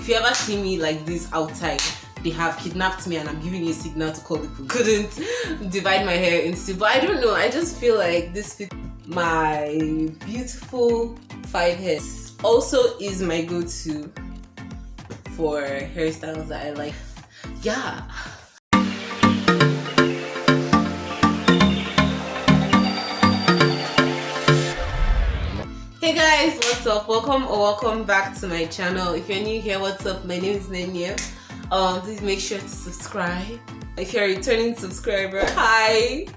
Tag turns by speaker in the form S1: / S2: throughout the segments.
S1: If you ever see me like this outside, they have kidnapped me and I'm giving you a signal to call the police. Couldn't divide my hair into, but I don't know, I just feel like this fits my beautiful 5 heads. Also is my go-to for hairstyles that I like. Yeah. Hey guys, what's up? Welcome back to my channel. If you're new here, what's up? My name is Nenya. Please make sure to subscribe. If you're a returning subscriber, hi,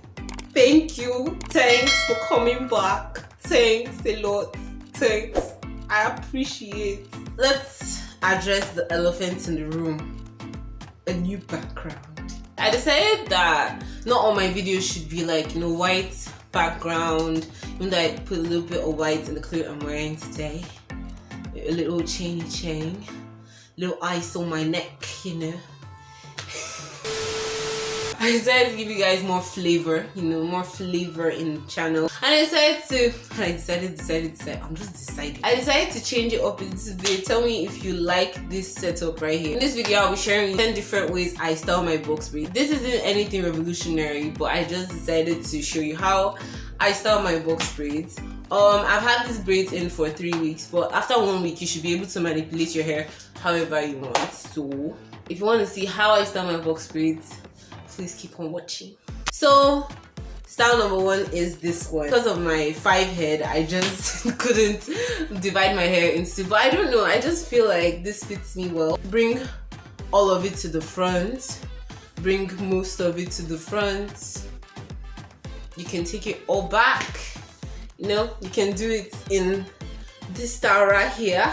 S1: thank you, thanks for coming back, thanks a lot, thanks, I appreciate. Let's address the elephant in the room: a new background. I decided that not all my videos should be like, you know, white background, even though I put a little bit of white in the clothes I'm wearing today. A little chain, little ice on my neck, you know. I decided to give you guys more flavor, you know, more flavor in the channel. And I decided to change it up a little bit. Tell me if you like this setup right here. In this video, I'll be sharing 10 different ways I style my box braids. This isn't anything revolutionary, but I just decided to show you how I style my box braids. I've had these braids in for 3 weeks, but after 1 week, you should be able to manipulate your hair however you want. So if you want to see how I style my box braids, please keep on watching. So style number 1 is this one. Because of my 5 head, I just couldn't divide my hair into, but I don't know, I just feel like this fits me well. Bring all of it to the front, bring most of it to the front. You can take it all back, you know, you can do it in this style right here.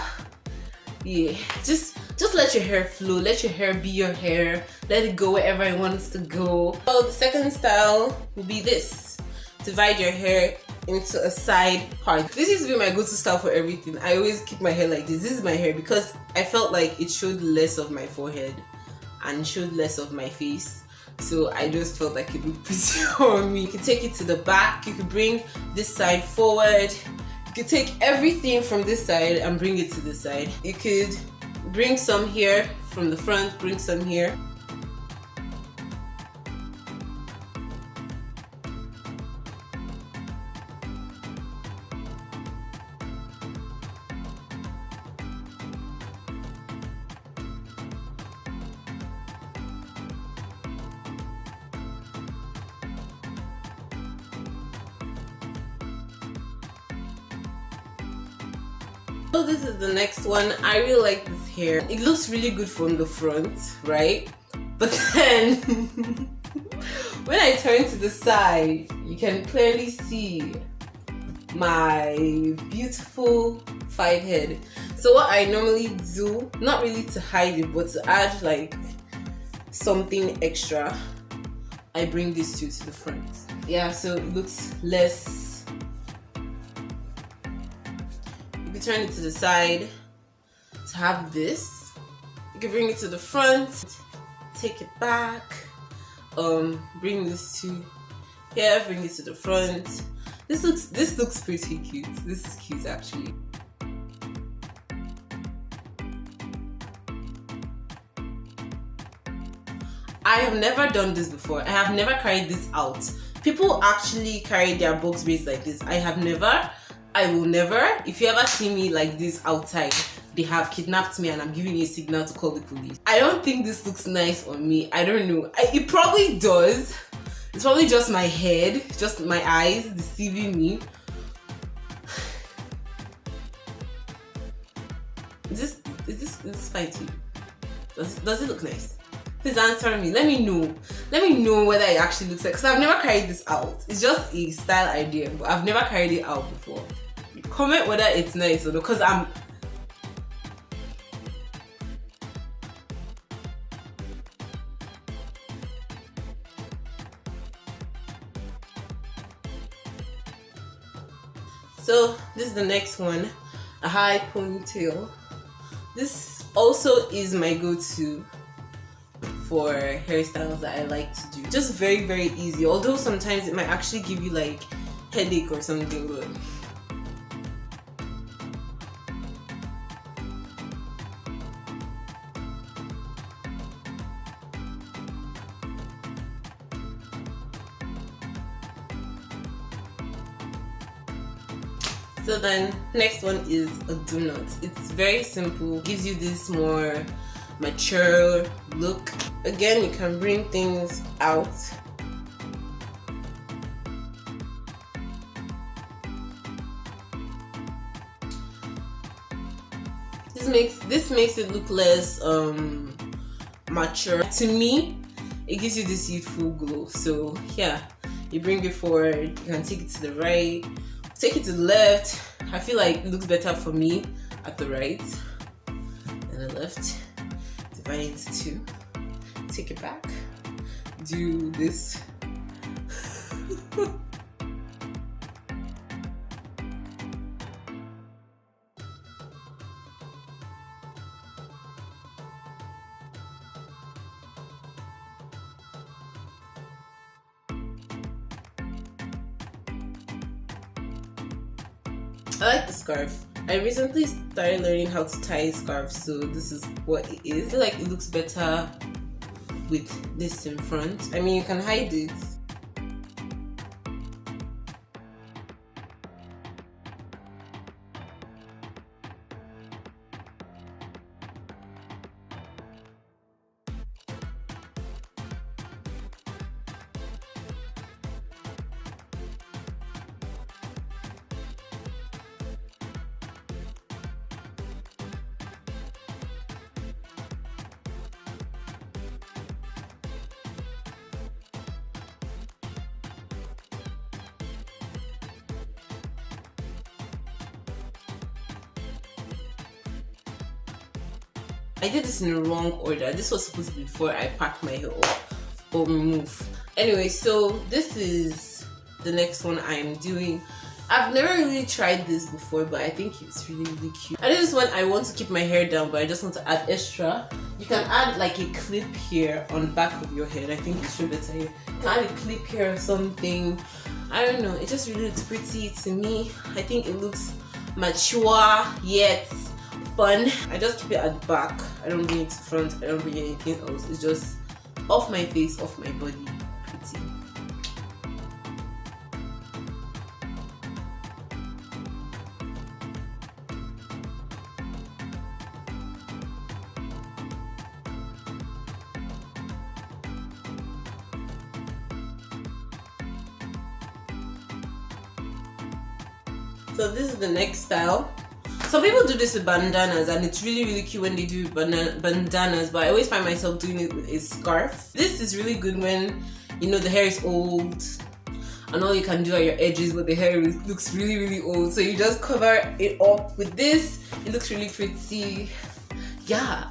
S1: Yeah, just let your hair flow, let your hair be your hair, let it go wherever it wants to go. So the second style will be this: divide your hair into a side part. This used to be my go-to style for everything. I always keep my hair like this. This is my hair because I felt like it showed less of my forehead and showed less of my face. So I just felt like it looked pretty on me. You can take it to the back, you could bring this side forward. You could take everything from this side and bring it to this side. You could bring some here from the front, bring some here. So this is the next one. I really like this hair. It looks really good from the front, right? But then when I turn to the side, you can clearly see my beautiful 5 head. So what I normally do, not really to hide it, but to add like something extra, I bring this to the front. Yeah, so it looks less. You turn it to the side to have this. You can bring it to the front, take it back, bring this to here, bring it to the front. This looks pretty cute. This is cute actually. I have never done this before. I have never carried this out. People actually carry their box braids like this. I have never. I will never. If you ever see me like this outside, they have kidnapped me and I'm giving you a signal to call the police. I don't think this looks nice on me. I don't know. It probably does. It's probably just my head, just my eyes deceiving me. Is this fine too? Does it look nice? Please answer me. Let me know. Let me know whether it actually looks like, because I've never carried this out. It's just a style idea, but I've never carried it out before. Comment whether it's nice or not, because I'm so this is the next one, a high ponytail. This also is my go-to for hairstyles that I like to do. Just very, very easy. Although sometimes it might actually give you like headache or something, but So then next one is a donut. It's very simple, gives you this more mature look. Again, you can bring things out. This makes it look less mature. To me, it gives you this youthful glow. So yeah, you bring it forward, you can take it to the right, take it to the left. I feel like it looks better for me at the right and the left. Divide it into two, take it back, do this. I like the scarf. I recently started learning how to tie scarves, so this is what it is. I feel like it looks better with this in front. I mean, you can hide it. I did this in the wrong order. This was supposed to be before I packed my hair up or remove. Anyway, so this is the next one I am doing. I've never really tried this before, but I think it's really cute. I did this one. I want to keep my hair down, but I just want to add extra. You can add like a clip here on the back of your head. I think it's better here. You can add a clip here or something. I don't know. It just really looks pretty to me. I think it looks mature yet fun. I just keep it at the back. I don't bring it to front. I don't bring anything else. It's just off my face, off my body. Pretty. So this is the next style. Some people do this with bandanas and it's really cute when they do bandanas, but I always find myself doing it with a scarf. This is really good when, you know, the hair is old and all you can do are your edges, but the hair looks really old. So you just cover it up with this. It looks really pretty. Yeah,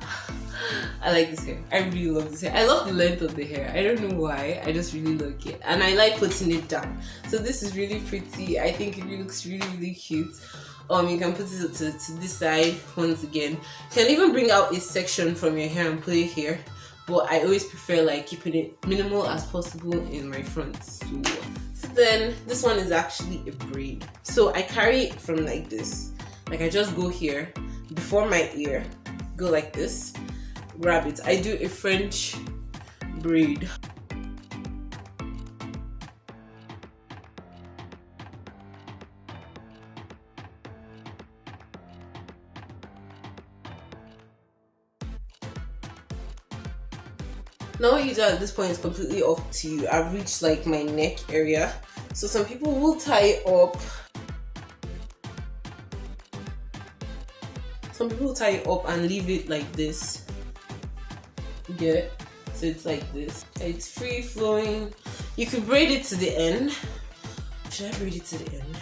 S1: I like this hair. I really love this hair. I love the length of the hair. I don't know why. I just really like it. And I like putting it down. So this is really pretty. I think it really looks really cute. You can put it to this side once again. You can even bring out a section from your hair and put it here. But I always prefer like keeping it minimal as possible in my front. So then this one is actually a braid. So I carry it from like this. Like I just go here before my ear, go like this, grab it. I do a French braid. Now what you do at this point is completely up to you. I've reached like my neck area. So some people will tie it up. Some people will tie it up and leave it like this. Yeah. So it's like this. It's free flowing. You could braid it to the end. Should I braid it to the end?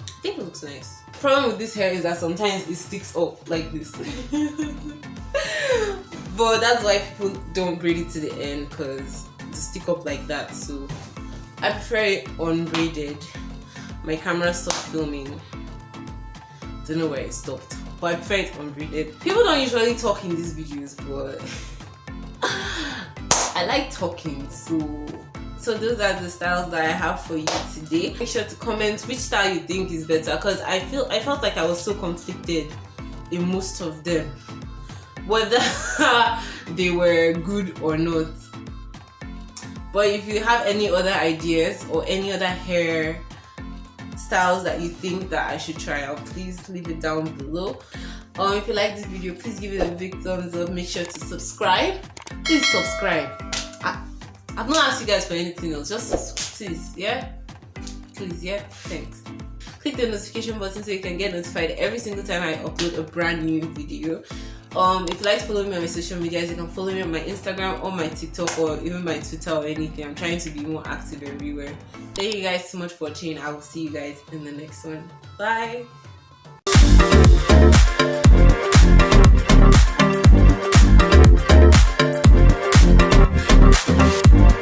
S1: I think it looks nice. Problem with this hair is that sometimes it sticks up like this. But that's why people don't braid it to the end, because to stick up like that. So I prefer it unbraided. My camera stopped filming. Don't know where it stopped, but I prefer it unbraided. People don't usually talk in these videos, but I I like talking, so those are the styles that I have for you today. Make sure to comment which style you think is better, because I felt like I was so conflicted in most of them, whether they were good or not. But if you have any other ideas or any other hair styles that you think that I should try out, please leave it down below. If you like this video, please give it a big thumbs up. Make sure to subscribe. Please subscribe. I've not asked you guys for anything else. Just please, yeah? Please, yeah? Thanks. Click the notification button so you can get notified every single time I upload a brand new video. If you like to follow me on my social medias, you can follow me on my Instagram or my TikTok or even my Twitter or anything. I'm trying to be more active everywhere. Thank you guys so much for watching. I will see you guys in the next one. Bye.